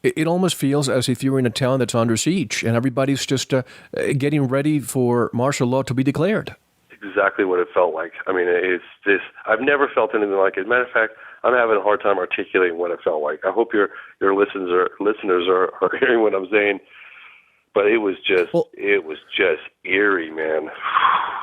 It almost feels as if you're in a town that's under siege and everybody's just getting ready for martial law to be declared. Exactly what it felt like. I mean, it's just, I've never felt anything like it. Matter of fact, I'm having a hard time articulating what it felt like. I hope your listeners are hearing what I'm saying. But it was just eerie, man.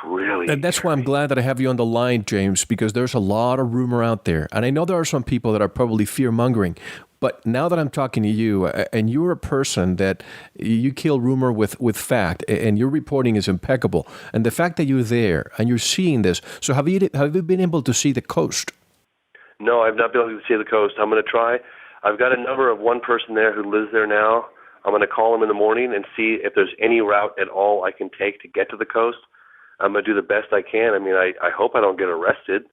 Really. And that's why I'm glad that I have you on the line, James, because there's a lot of rumor out there. And I know there are some people that are probably fear-mongering. But now that I'm talking to you, and you're a person that you kill rumor with fact, and your reporting is impeccable, and the fact that you're there and you're seeing this, so have you been able to see the coast? No, I've not been able to see the coast. I'm going to try. I've got a number of one person there who lives there now. I'm going to call him in the morning and see if there's any route at all I can take to get to the coast. I'm going to do the best I can. I mean, I hope I don't get arrested.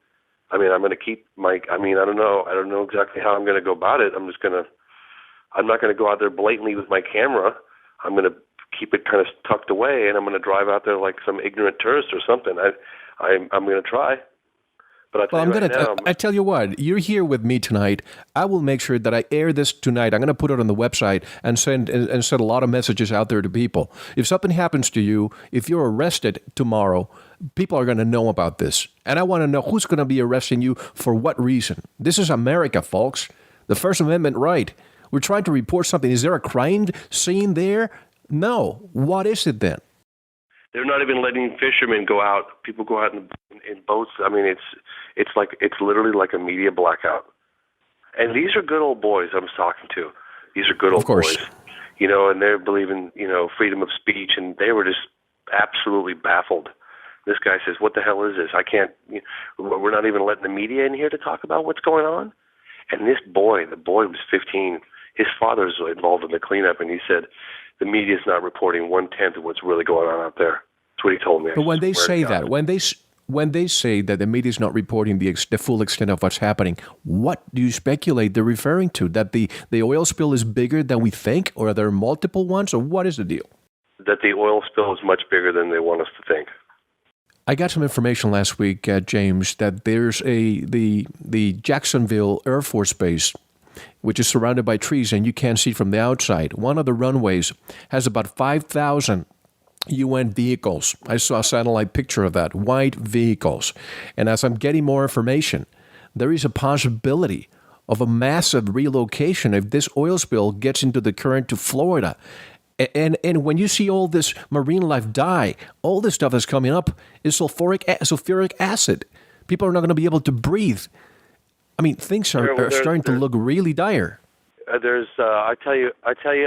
I mean, I'm going to keep I don't know. I don't know exactly how I'm going to go about it. I'm not going to go out there blatantly with my camera. I'm going to keep it kind of tucked away, and I'm going to drive out there like some ignorant tourist or something. I'm going to try. But I tell you what, you're here with me tonight. I will make sure that I air this tonight. I'm going to put it on the website and send a lot of messages out there to people. If something happens to you, if you're arrested tomorrow, people are going to know about this. And I want to know who's going to be arresting you for what reason. This is America, folks. The First Amendment right. We're trying to report something. Is there a crime scene there? No. What is it then? They're not even letting fishermen go out. People go out in boats. I mean, it's literally like a media blackout. And these are good old boys I'm talking to. These are good old boys, and they believe in, freedom of speech, and they were just absolutely baffled. This guy says, "What the hell is this? I can't. We're not even letting the media in here to talk about what's going on." And the boy was 15. His father's involved in the cleanup, and he said, the media's not reporting 1/10 of what's really going on out there. That's what he told me. But when they say that, when they say that the media is not reporting the full extent of what's happening, what do you speculate they're referring to? That the oil spill is bigger than we think, or are there multiple ones, or what is the deal? That the oil spill is much bigger than they want us to think. I got some information last week, James, that there's the Jacksonville Air Force Base, which is surrounded by trees and you can't see from the outside. One of the runways has about 5,000 UN vehicles. I saw a satellite picture of that, white vehicles. And as I'm getting more information, there is a possibility of a massive relocation if this oil spill gets into the current to Florida. And when you see all this marine life die, all this stuff that's coming up is sulfuric acid. People are not going to be able to breathe. I mean, things are starting to look really dire. I tell you,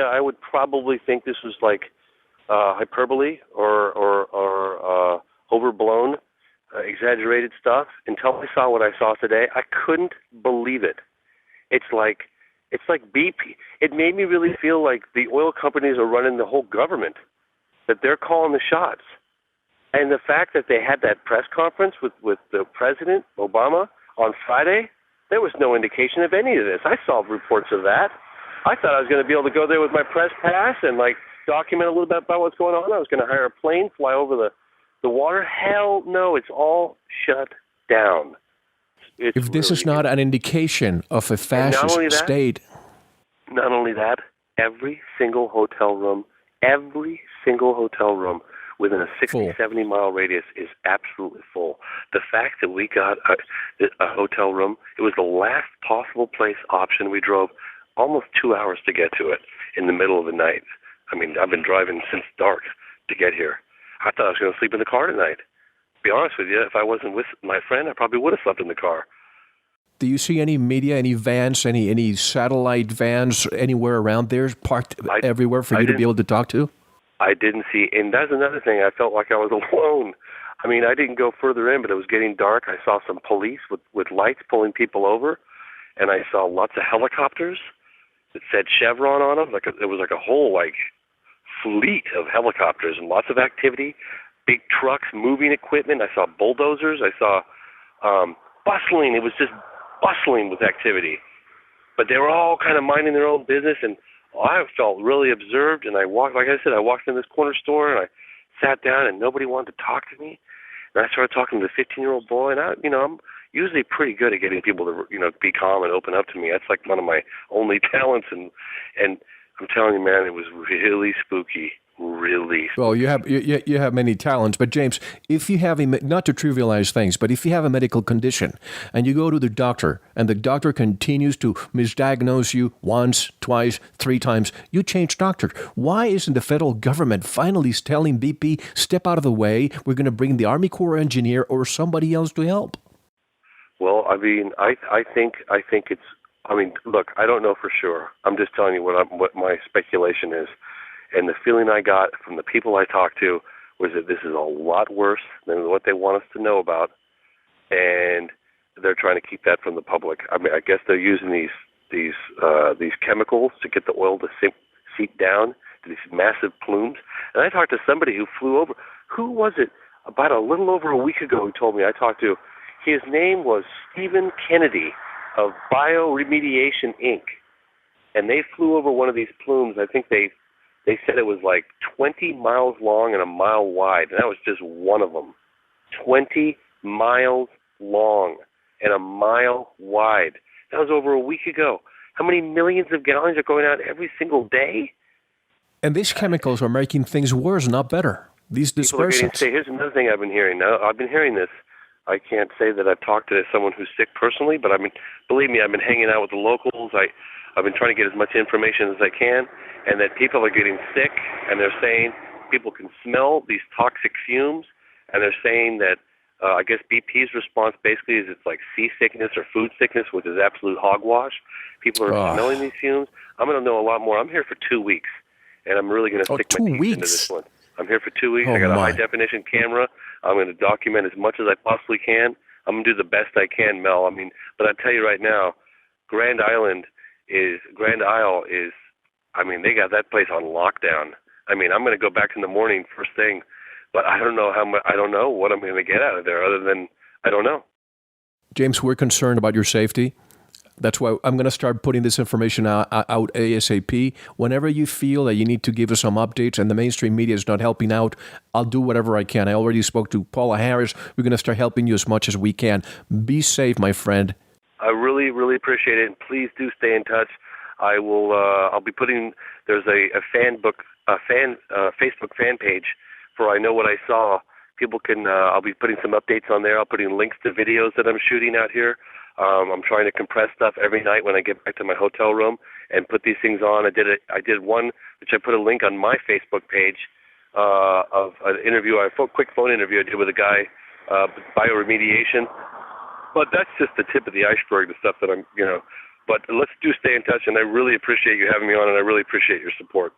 I would probably think this was like hyperbole or overblown, exaggerated stuff. Until I saw what I saw today, I couldn't believe it. It's like BP. It made me really feel like the oil companies are running the whole government, that they're calling the shots. And the fact that they had that press conference with the President, Obama, on Friday, there was no indication of any of this. I saw reports of that. I thought I was going to be able to go there with my press pass and document a little bit about what's going on. I was going to hire a plane, fly over the water. Hell no, it's all shut down. If this is not an indication of a fascist state. Not only that, every single hotel room within a 60, 70-mile radius is absolutely full. The fact that we got a hotel room, it was the last possible place option. We drove almost 2 hours to get to it in the middle of the night. I mean, I've been driving since dark to get here. I thought I was going to sleep in the car tonight. To be honest with you, if I wasn't with my friend, I probably would have slept in the car. Do you see any media, any vans, any satellite vans anywhere around there parked everywhere for you to be able to talk to? I didn't see, and that's another thing. I felt like I was alone. I mean, I didn't go further in, but it was getting dark. I saw some police with lights pulling people over, and I saw lots of helicopters that said Chevron on them. It was like a whole fleet of helicopters and lots of activity, big trucks, moving equipment. I saw bulldozers. I saw bustling. It was just bustling with activity. But they were all kind of minding their own business, and I felt really observed, and I walked in this corner store, and I sat down, and nobody wanted to talk to me. And I started talking to the 15-year-old boy, and usually pretty good at getting people to, be calm and open up to me. That's like one of my only talents, and I'm telling you, man, it was really spooky. Really. Well, you have many talents, but James, if you have not to trivialize things, but if you have a medical condition and you go to the doctor and the doctor continues to misdiagnose you once, twice, 3 times, you change doctor. Why isn't the federal government finally telling BP, step out of the way, we're going to bring the Army Corps engineer or somebody else to help? Well, I mean, I think it's. I mean, look, I don't know for sure. I'm just telling you what my speculation is. And the feeling I got from the people I talked to was that this is a lot worse than what they want us to know about, and they're trying to keep that from the public. I mean, I guess they're using these chemicals to get the oil to seep down to these massive plumes. And I talked to somebody who flew over. Who was it? About a little over a week ago, who told me. I talked to. His name was Stephen Kennedy of Bioremediation Inc. And they flew over one of these plumes. I think they said it was like 20 miles long and a mile wide, and that was just one of them. 20 miles long and a mile wide. That was over a week ago. How many millions of gallons are going out every single day? And these chemicals are making things worse, not better. These dispersants. Here's another thing I've been hearing. Now, I've been hearing this. I can't say that I've talked to someone who's sick personally, but believe me, I've been hanging out with the locals. I've been trying to get as much information as I can, and that people are getting sick, and they're saying people can smell these toxic fumes, and they're saying that I guess BP's response basically is it's like seasickness or food sickness, which is absolute hogwash. People are smelling these fumes. I'm going to know a lot more. I'm here for 2 weeks, and I'm really going to stick my teeth into this one. I'm here for 2 weeks. I got a high-definition camera. I'm going to document as much as I possibly can. I'm going to do the best I can, Mel. I mean, but I tell you right now, Grand Isle is, I mean, they got that place on lockdown. I mean, I'm going to go back in the morning first thing, but I don't know I don't know what I'm going to get out of there other than I don't know. James, we're concerned about your safety. That's why I'm going to start putting this information out ASAP. Whenever you feel that you need to give us some updates and the mainstream media is not helping out, I'll do whatever I can. I already spoke to Paula Harris. We're going to start helping you as much as we can. Be safe, my friend. I really, really appreciate it, and please do stay in touch. I will. I'll be putting. There's a Facebook fan page for I Know What I Saw. People can. I'll be putting some updates on there. I'll putting links to videos that I'm shooting out here. I'm trying to compress stuff every night when I get back to my hotel room and put these things on. I did one which I put a link on my Facebook page of an interview, a quick phone interview I did with a guy, bioremediation. But that's just the tip of the iceberg, the stuff that I'm, But let's do stay in touch, and I really appreciate you having me on, and I really appreciate your support.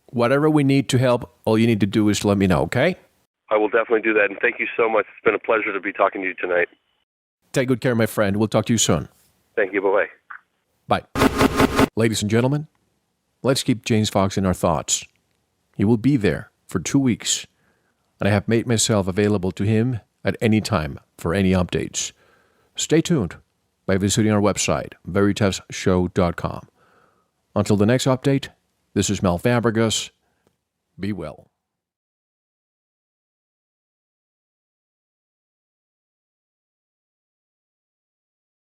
Whatever we need to help, all you need to do is let me know, okay? I will definitely do that, and thank you so much. It's been a pleasure to be talking to you tonight. Take good care, my friend. We'll talk to you soon. Thank you. Bye-bye. Bye. Ladies and gentlemen, let's keep James Fox in our thoughts. He will be there for 2 weeks, and I have made myself available to him at any time for any updates. Stay tuned by visiting our website, veritasshow.com. Until the next update, this is Mel Fabregas. Be well.